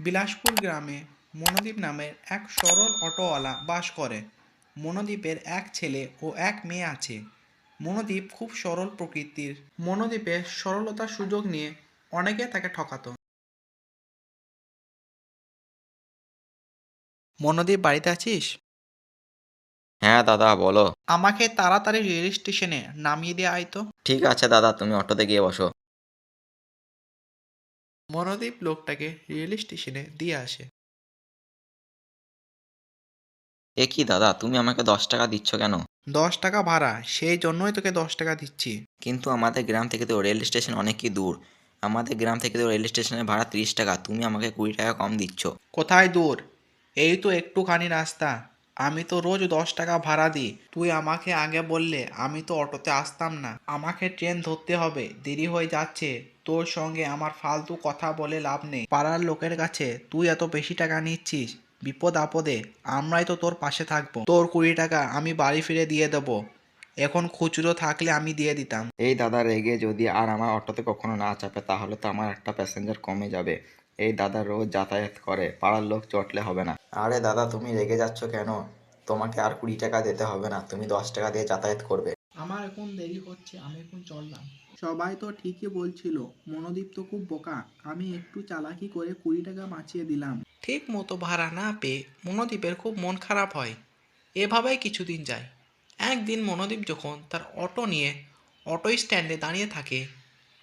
বিলাসপুর গ্রামে মনোদীপ নামের এক সরল অটোওয়ালা বাস করে। মনোদীপের এক ছেলে ও এক মেয়ে আছে। মনোদীপ খুব সরল প্রকৃতির। মনোদীপের সরলতার সুযোগ নিয়ে অনেকে তাকে ঠকাতো। মনোদীপ, বাড়িতে আছিস? হ্যাঁ দাদা, বলো। আমাকে তাড়াতাড়ি রেল স্টেশনে নামিয়ে দিয়ে আয় তো। ঠিক আছে দাদা, তুমি অটোতে গিয়ে বসো। মনোদীপ লোকটাকে রেল স্টেশনে দিয়ে আসে। এ কি দাদা, তুমি আমাকে 10 টাকা দিচ্ছ কেন? 10 টাকা ভাড়া, সেই জন্যই তোকে 10 টাকা দিচ্ছি। কিন্তু আমাদের গ্রাম থেকে তো রেল স্টেশন অনেকই দূর। আমাদের গ্রাম থেকে তো রেল স্টেশনের ভাড়া 30 টাকা, তুমি আমাকে 20 টাকা কম দিচ্ছ। কোথায় দূর? এই তো একটুখানি রাস্তা। আমি তো রোজ 10 টাকা ভাড়া দিই। তুই আমাকে আগে বললে আমি তো অটোতে আসতাম না। আমাকে ট্রেন ধরতে হবে, দেরি হয়ে যাচ্ছে। তোর সঙ্গে আমার ফালতু কথা বলে লাভ নেই। পাড়ার লোকের কাছে তুই এত বেশি টাকা নিচ্ছিস। বিপদ আপদে আমরাই তো তোর পাশে থাকবো। তোর 20 টাকা আমি বাড়ি ফিরে দিয়ে দেবো। এখন খুচরো থাকলে আমি দিয়ে দিতাম। এই দাদা রেগে যদি আর আমার অটোতে কখনো না চাপে তাহলে তো আমার একটা প্যাসেঞ্জার কমে যাবে। এই দাদা রোজ যাতায়াত করে, পাড়ার লোক চটলে হবে না। আরে দাদা, তুমি রেগে যাচ্ছ কেন? তোমাকে আর 20 টাকা দিতে হবে না, তুমি 10 টাকা দিয়ে যাতায়াত করবে। আমার এখন দেরি হচ্ছে, আমি এখন চললাম। সবাই তো ঠিকই বলছিল, মনোদীপ তো খুব বোকা। আমি একটু চালাকি করে 20 টাকা বাঁচিয়ে দিলাম। ঠিক মতো ভাড়া না পেয়ে মনোদীপের খুব মন খারাপ হয়। এভাবেই কিছুদিন যায়। একদিন মনোদীপ যখন তার অটো নিয়ে অটো স্ট্যান্ডে দাঁড়িয়ে থাকে,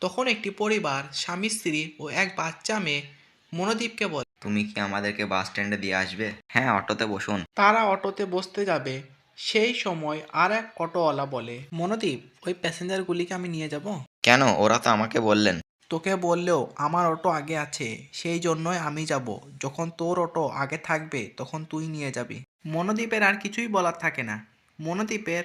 তখন একটি পরিবার, স্বামী স্ত্রী ও এক বাচ্চা মেয়ে মনোদীপকে বলে, তুমি কি আমাদেরকে বাস স্ট্যান্ডে দিয়ে আসবে? হ্যাঁ, অটোতে বসুন। তারা অটোতে বসতে যাবে। সেই সময় আর এক অটোওয়ালা বলে, মনোদীপ, ওই প্যাসেঞ্জারগুলিকে আমি নিয়ে যাব। কেন? ওরা তো আমাকে বললেন। তোকে বললেও আমার অটো আগে আছে, সেই জন্যই আমি যাব। যখন তোর অটো আগে থাকবে তখন তুই নিয়ে যাবি। মনোদীপের আর কিছুই বলার থাকে না। মনোদীপের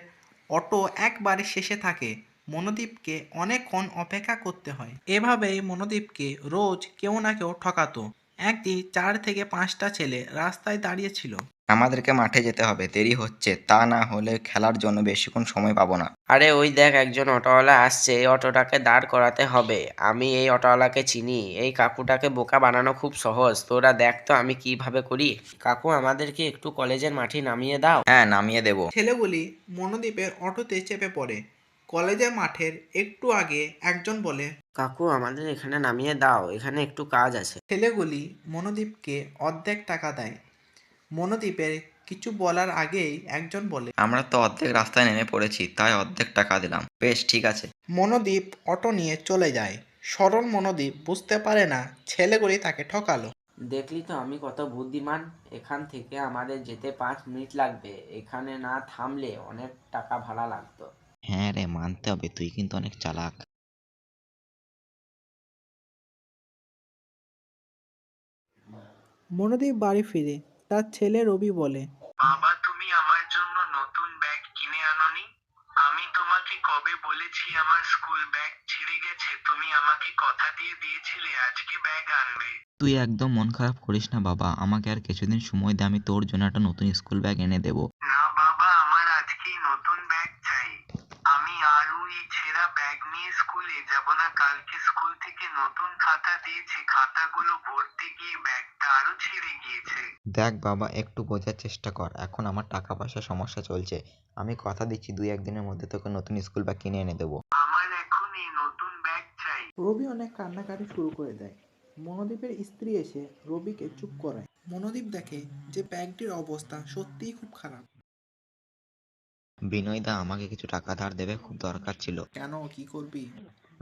অটো একবারে শেষে থাকে। মনোদীপকে অনেকক্ষণ অপেক্ষা করতে হয়। এভাবেই মনোদীপকে রোজ কেউ না কেউ ঠকাতো। একদিন 4 থেকে 5টা ছেলে রাস্তায় দাঁড়িয়েছিল। আমাদেরকে মাঠে যেতে হবে, দেরি হচ্ছে, তা না হলে খেলার জন্য বেশিক্ষণ সময় পাবো না। আরে ওই দেখ, একজন অটোওয়ালা আসছে, এই অটোটাকে দাঁড় করাতে হবে। আমি এই অটোওয়ালাকে চিনি, এই কাকুটাকে বোকা বানানো খুব সহজ। তোরা দেখ তো আমি কিভাবে করি। কাকু, আমাদেরকে একটু কলেজের মাঠে নামিয়ে দাও। হ্যাঁ, নামিয়ে দেবো। ছেলেগুলি মনোদীপের অটোতে চেপে পড়ে। কলেজের মাঠের একটু আগে একজন বলে, কাকু, আমাদের এখানে নামিয়ে দাও, এখানে একটু কাজ আছে। ছেলেগুলি মনোদীপকে অর্ধেক টাকা দেয়। মনোদীপের কিছু বলার আগেই একজন বলে, আমরা তো অর্ধেক রাস্তায় নেমে পড়েছি, তাই অর্ধেক টাকা দিলাম। বেশ, ঠিক আছে। মনোদীপ অটো নিয়ে চলে যায়। সরল মনোদীপ বুঝতে পারে না ছেলেগুলি তাকে ঠকালো। দেখলি তো আমি কত বুদ্ধিমান। এখান থেকে আমাদের যেতে 5 মিনিট লাগবে, এখানে না থামলে অনেক টাকা ভাড়া লাগতো। হ্যাঁ রে, মানতে হবে, তুই কিন্তু অনেক চালাক। মনোদীপ বাড়ি ফিরে তার ছেলে রবি বলে, বাবা, তুমি আমার জন্য নতুন ব্যাগ কিনে আনোনি? আমি তোমাকে কবে বলেছি আমার স্কুল ব্যাগ ছিঁড়ে গেছে? তুমি আমাকে কথা দিয়ে দিয়েছিলে আজকে ব্যাগ আনবে। তুই একদম মন খারাপ করিস না বাবা, আমাকে আর কিছুদিন সময় দে, আমি তোর জন্য একটা নতুন স্কুল ব্যাগ এনে দেবো। না বাবা, আমার আজকেই নতুন ব্যাগ চাই। আমি আর ওই ছেঁড়া ব্যাগ নিয়ে স্কুলে যাব না। কালকে স্কুল থেকে নতুন খাতা দিয়েছে, খাতাগুলো ভরতে গিয়ে ব্যাগটা আরো ছিঁড়ে গিয়েছে। দেখ বাবা, একটু বোঝার চেষ্টা কর, এখন আমার টাকা পয়সার সমস্যা চলছে। আমি কথা দিচ্ছি 2-1 দিনের মধ্যে তোকে নতুন স্কুল ব্যাগ কিনে এনে দেবো। আমার এখন এই নতুন ব্যাগ চাই। রবি অনেক কান্নাকাটি শুরু করে দেয়। মনোদীপের স্ত্রী এসে রবিকে চুপ করায়। মনোদীপ দেখে যে ব্যাগটির অবস্থা সত্যিই খুব খারাপ। বিনয় দা, আমাকে কিছু টাকা ধার দেবে, খুব দরকার ছিল। কেন, কি করবি?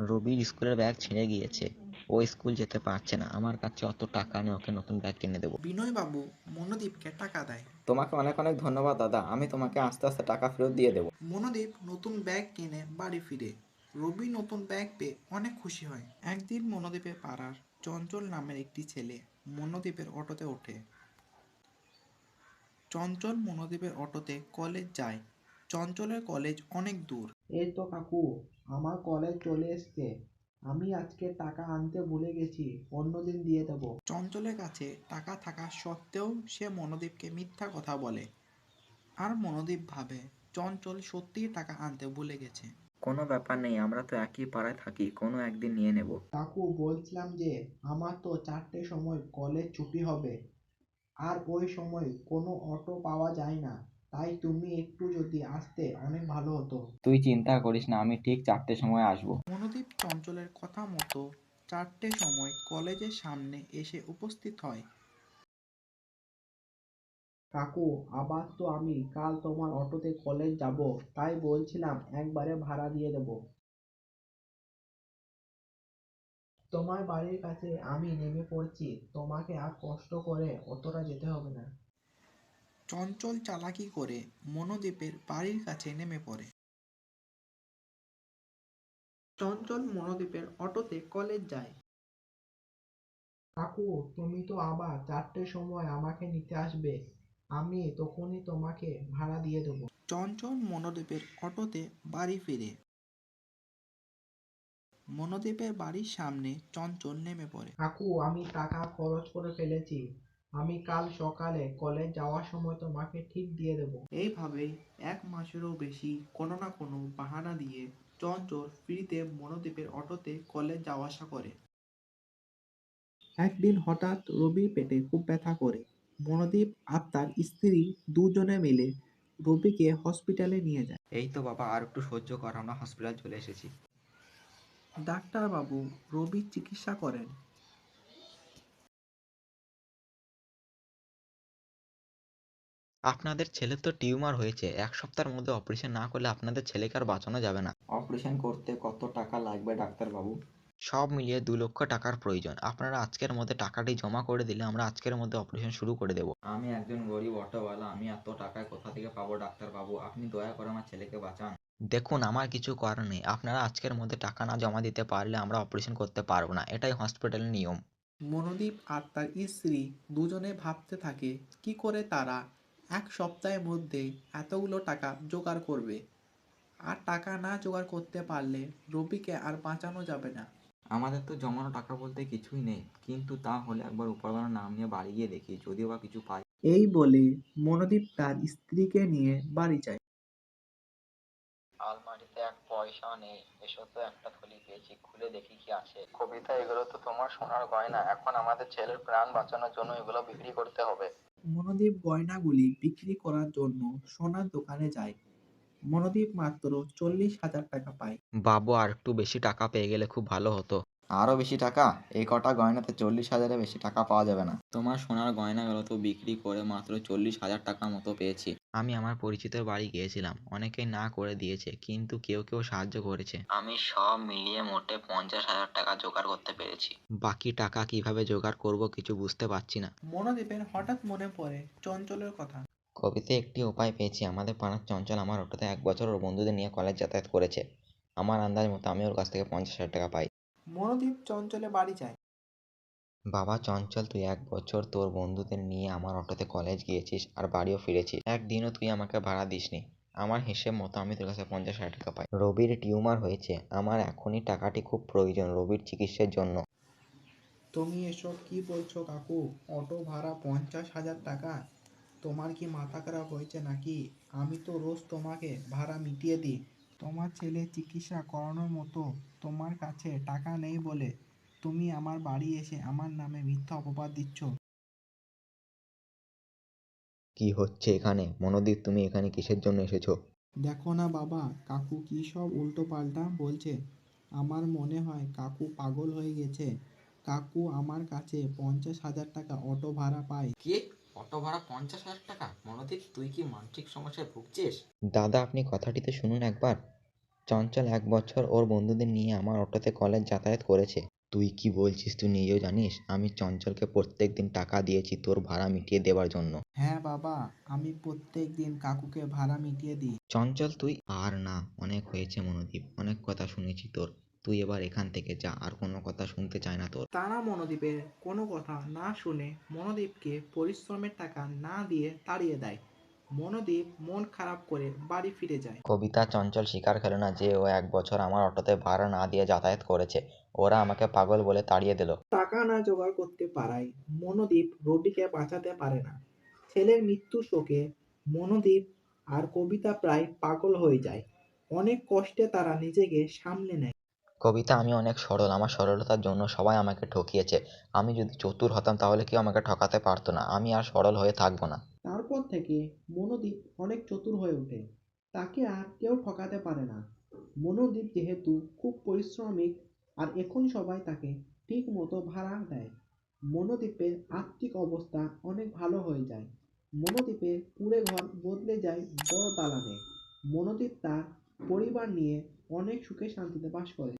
রবির স্কুলের ব্যাগ ছিঁড়ে গিয়েছে, ও স্কুল যেতে পারছে না, আমার কাছে অত টাকা নেই, ওকে নতুন ব্যাগ কিনে দেবো। বিনয় বাবু মনোদীপকে টাকা দেয়। তোমাকে অনেক অনেক ধন্যবাদ দাদা, আমি তোমাকে আস্তে আস্তে টাকা ফেরত দিয়ে দেবো। মনোদীপ নতুন ব্যাগ কিনে বাড়ি ফিরে। রবি নতুন ব্যাগ পেয়ে অনেক খুশি হয়। একদিন মনোদীপের পাড়ার চঞ্চল নামের একটি ছেলে মনোদীপের অটোতে ওঠে। চঞ্চল মনোদীপের অটোতে কলেজ যায়। চঞ্চলের কলেজ অনেক দূর। এই তো কাকু, আমার কলেজ চলে এসছে। আমি আজকে টাকা আনতে ভুলে গেছি, অন্যদিন দিয়ে দেবো। চঞ্চলের কাছে টাকা থাকা সত্ত্বেও সে মনোদীপকে মিথ্যা কথা বলে। আর মনোদীপ ভাবে চঞ্চল সত্যিই টাকা আনতে ভুলে গেছে। কোনো ব্যাপার নেই, আমরা তো একই পাড়ায় থাকি, কোনো একদিন নিয়ে নেব। কাকু বলছিলাম যে আমার তো 4টের সময় কলেজ ছুটি হবে, আর ওই সময় কোনো অটো পাওয়া যায় না, তাই তুমি একটু যদি আসতে অনেক ভালো হতো। তুই চিন্তা করিস না, আমি ঠিক 4টের সময় আসবো। মনোদীপ চঞ্চলের কথা মতো 4টের সময় কলেজের সামনে এসে উপস্থিত হয়। কাকু, আবার তো আমি কাল তোমার অটোতে কলেজ যাব, তাই বলছিলাম একবারে ভাড়া দিয়ে দেব। তোমার বাড়ির কাছে আমি নেমে পড়ছি, তোমাকে আর কষ্ট করে অতটা যেতে হবে না। চঞ্চল চালাকি করে মনোদীপের বাড়ির কাছে নেমে পড়ে। চঞ্চল মনোদীপের অটোতে কলেজ যায়। কাকু, তুমি তো আবার 4টের সময় আমাকে নিতে আসবে, আমি তখনই তোমাকে ভাড়া দিয়ে দেবো। চঞ্চল মনোদীপের অটোতে বাড়ি ফিরে। মনোদীপের বাড়ির সামনে চঞ্চল নেমে পড়ে। কাকু, আমি টাকা খরচ করে ফেলেছি, আমি কাল সকালে কলেজ যাওয়ার সময় তোমাকে ঠিক দিয়ে দেবো। এইভাবেই 1 মাসেরও বেশি কোনো না কোনো বাহানা দিয়ে চঞ্চল ফ্রিতে মনোদীপের অটোতে কলেজ যাওয়া আসা করে। একদিন হঠাৎ রবির পেটে খুব ব্যথা করে। মনোদীপ আর তার স্ত্রী দুজনে মিলে রবিকে হসপিটালে নিয়ে যায়। এই তো বাবা, আর একটু সহ্য কর, আমরা হসপিটাল চলে এসেছি। ডাক্তারবাবু রবির চিকিৎসা করেন। আপনাদের ছেলের তো টিউমার হয়েছে, 1 সপ্তাহের মধ্যে অপারেশন না করলে আপনাদের ছেলেকে আর বাঁচানো যাবে না। অপারেশন করতে কত টাকা লাগবে ডাক্তারবাবু? সব মিলিয়ে 2 লক্ষ টাকার প্রয়োজন। আপনারা আজকের মধ্যে টাকাটি জমা করে দিলে আমরা আজকের মধ্যে অপারেশন শুরু করে দেব। আমি একজন গরিব অটোওয়ালা, আমি এত টাকা কোথা থেকে পাবো ডাক্তারবাবু? আপনি দয়া করে আমার ছেলেকে বাঁচান। দেখুন, আমার কিছু করার নেই, আপনারা আজকের মধ্যে টাকা না জমা দিতে পারলে আমরা অপারেশন করতে পারবো না, এটাই হসপিটালের নিয়ম। মনোদীপ আর তার স্ত্রী দুজনে ভাবতে থাকে কি করে তারা 1 সপ্তাহের মধ্যে এতগুলো টাকা জোগাড় করবে। আর টাকা না জোগাড় করতে পারলে রবিকে আর বাঁচানো যাবে না। আমাদের তো জমানো টাকা বলতে কিছুই নেই, কিন্তু তা হলে একবার উপরওয়ালার নাম নিয়ে বাড়ি গিয়ে দেখি, যদিও বা কিছু পাই। এই বলে মনোদীপ তার স্ত্রীকে নিয়ে বাড়ি যায়। আলমারিতে এক পয়সাও নেই, এসো তো একটা থলি পেয়েছি, খুলে দেখি কি আছে। কবিতা, এগুলো তো তোমার সোনার গয়না, এখন আমাদের ছেলের প্রাণ বাঁচানোর জন্য এগুলো বিক্রি করতে হবে। মনোদীপ গয়নাগুলি বিক্রি করার জন্য সোনার দোকানে যায়। মনোদীপ মাত্র 40,000 টাকা পায়। বাবু, আর একটু বেশি টাকা পেয়ে গেলে খুব ভালো হতো। আরো বেশি টাকা? এই কটা গয়নাতে 40,000-এর বেশি টাকা পাওয়া যাবে না। তোমার সোনার গয়নাগুলো তো বিক্রি করে মাত্র 40,000 টাকা মতো পেয়েছি। আমি আমার পরিচিতের বাড়ি গিয়েছিলাম, অনেকেই না করে দিয়েছে, কিন্তু কেউ কেউ সাহায্য করেছে। আমি সব মিলিয়ে মোটে 50,000 টাকা জোগাড় করতে পেরেছি। বাকি টাকা কিভাবে জোগাড় করব কিছু বুঝতে পারছি না। মনোদীপের হঠাৎ মনে পড়ে চঞ্চলের কথা। কবিতে একটি উপায় পেয়েছি। আমাদের পাড়ার চঞ্চল আমার অটোতে 1 বছর ওর বন্ধুদের নিয়ে কলেজ যাতায়াত করেছে। আমার আন্দাজ মতো আমি ওর কাছ থেকে 50,000 টাকা পাই। মনোদীপ চঞ্চলে বাড়ি যায়। বাবা চঞ্চল, তুই 1 বছর তোর বন্ধুদের নিয়ে আমার অটোতে কলেজ গিয়েছিস আর বাড়িও ফিরেছিস, একদিনও তুই আমাকে ভাড়া দিসনি। আমার হিসেব মতো আমি তোর কাছে 50,000 টাকা পাই। রবির টিউমার হয়েছে, আমার এখনই টাকাটি খুব প্রয়োজন রবির চিকিৎসার জন্য। তুমি এসব কি বলছো কাকু? অটো ভাড়া 50,000 টাকা? তোমার কি মাথা খারাপ হয়েছে নাকি? আমি তো রোজ তোমাকে ভাড়া মিটিয়ে দিই। তোমার ছেলে চিকিৎসা করানোর মতো তোমার কাছে টাকা নেই বলে তুমি আমার বাড়ি এসে আমার নামে মিথ্যা অপবাদ দিচ্ছ। কি হচ্ছে এখানে? মনোদীপ, তুমি এখানে কিসের জন্য এসেছো? দেখো না বাবা, কাকু কি সব উল্টো পাল্টা বলছে। আমার মনে হয় কাকু পাগল হয়ে গেছে। কাকু আমার কাছে 50,000 টাকা অটো ভাড়া পায়। কি? অটো ভাড়া 50,000 টাকা? মনোদীপ, তুই কি মানসিক সমস্যায় ভুগছিস? দাদা, আপনি কথাটি তো শুনুন একবার। চঞ্চল 1 বছর ওর বন্ধুদের নিয়ে আমার অটোতে কলেজ যাতায়াত করেছে। তুই কি বলছিস তুই নিজেও জানিস? আমি চঞ্চলকে প্রত্যেকদিন টাকা দিয়েছি তোর ভাড়া মিটিয়ে দেওয়ার জন্য। হ্যাঁ বাবা, আমি প্রত্যেক দিন কাকুকে ভাড়া মিটিয়ে দিই। চঞ্চল তুই আর না, অনেক হয়েছে মনোদীপ, অনেক কথা শুনেছি তোর। তুই এবার এখান থেকে যা, আর কোনো কথা শুনতে চায় না তোর। তারা মনোদীপের কোনো কথা না শুনে মনোদীপকে পরিশ্রমের টাকা না দিয়ে তাড়িয়ে দেয়। মনোদীপ মন খারাপ করে বাড়ি ফিরে যায়। কবিতা চঞ্চল স্বীকার খেলো না যে ও 1 বছর আমার অটোতে ভাড়া না দিয়ে যাতায়াত করেছে। ওরা আমাকে পাগল বলে তাড়িয়ে দিল। টাকা না জোগাড় করতে পারায় মনোদীপ রবিকে বাঁচাতে পারে না। ছেলের মৃত্যু শোকে মনোদীপ আর কবিতা প্রায় পাগল হয়ে যায়। অনেক কষ্টে তারা নিজেকে সামলে নেয়। কবিতা, আমি অনেক সরল, আমার সরলতার জন্য সবাই আমাকে ঠকিয়েছে। আমি যদি চতুর হতাম তাহলে কেউ আমাকে ঠকাতে পারতো না। আমি আর সরল হয়ে থাকবো না। তারপর থেকে মনোদীপ অনেক চতুর হয়ে ওঠে, তাকে আর কেউ ঠকাতে পারে না। মনোদীপ যেহেতু খুব পরিশ্রমিক, আর এখন সবাই তাকে ঠিক মতো ভাড়া দেয়। মনোদীপের আর্থিক অবস্থা অনেক ভালো হয়ে যায়। মনোদীপের কুঁড়ে ঘর বদলে যায় বড় দালানে। মনোদীপ তার পরিবার নিয়ে অনেক সুখে শান্তিতে বাস করে।